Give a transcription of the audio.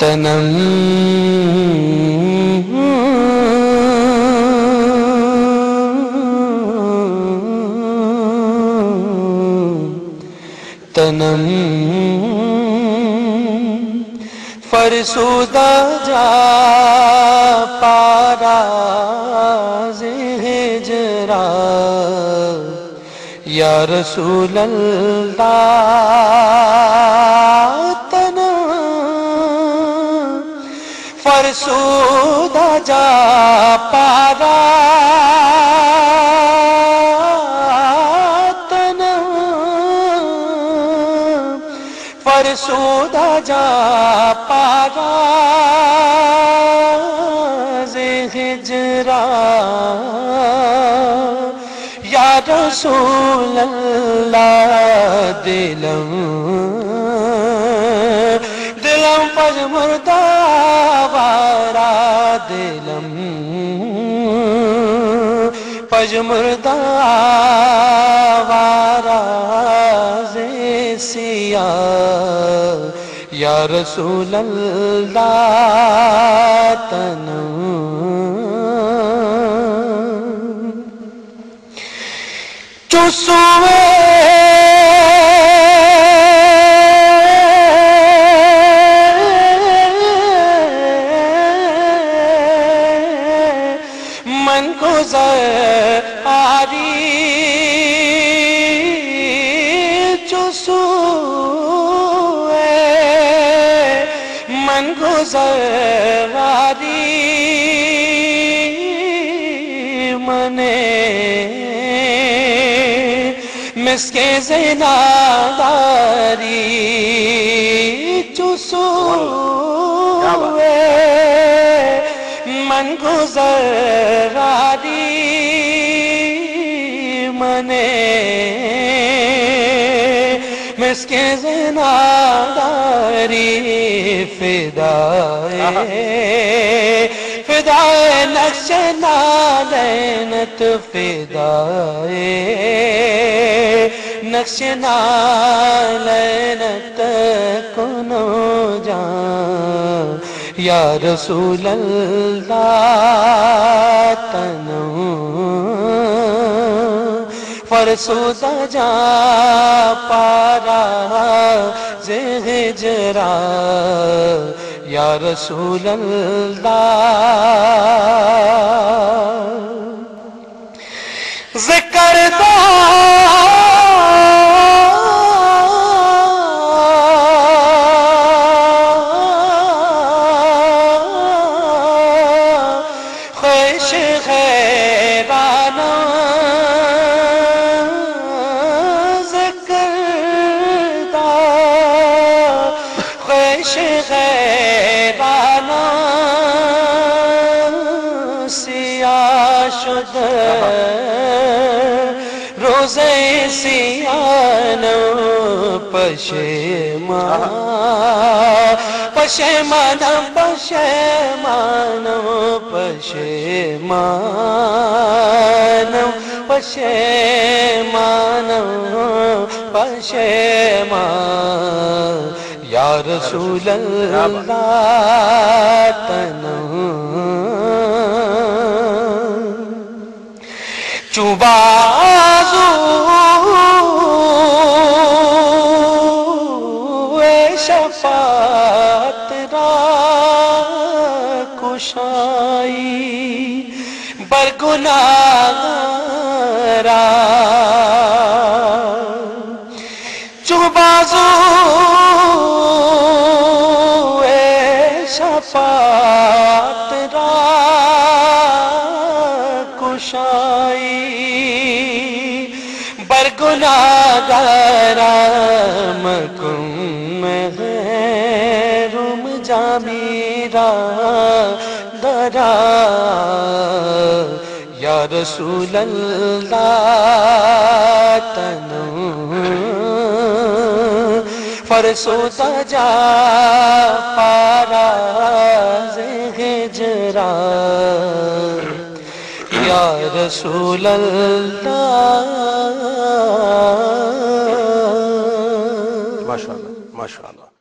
تنم تنم فرسودہ جا پارا ہجرا یا رسول اللہ تنم فرسودہ جا پارا فرسودہ جا پارا ہجرا یا رسول اللہ دلم پج مردہ وارا دلم پج مردہ وارا سیا یا رسول اللہ تنم چسوے من گزر آری من گزراری منے مسک زناداری چسوے من گزراری منے مسک زناداری فدائے نقش نالینت فدائے نقش نالینت کنو جان یا رسول اللہ تنم فرسودہ جا پارا ہجرا یا رسول اللہ ذکر دا خوش خیرانہ غیرانہ سیاہ شد روزے سیاہ پشیمان پشیمان پشیمان پشیمان پشیمان پشیمان یا رسول اللہ تنم چوبازو شفاعت را کشائی برگناہ را چوبازو شفاعت را کشائی برگناہگارم کن محروم جامیرا درا یا رسول اللہ تنم فرسودہ جا پارا ہجرا یا رسول اللہ ماشاءاللہ ماشاءاللہ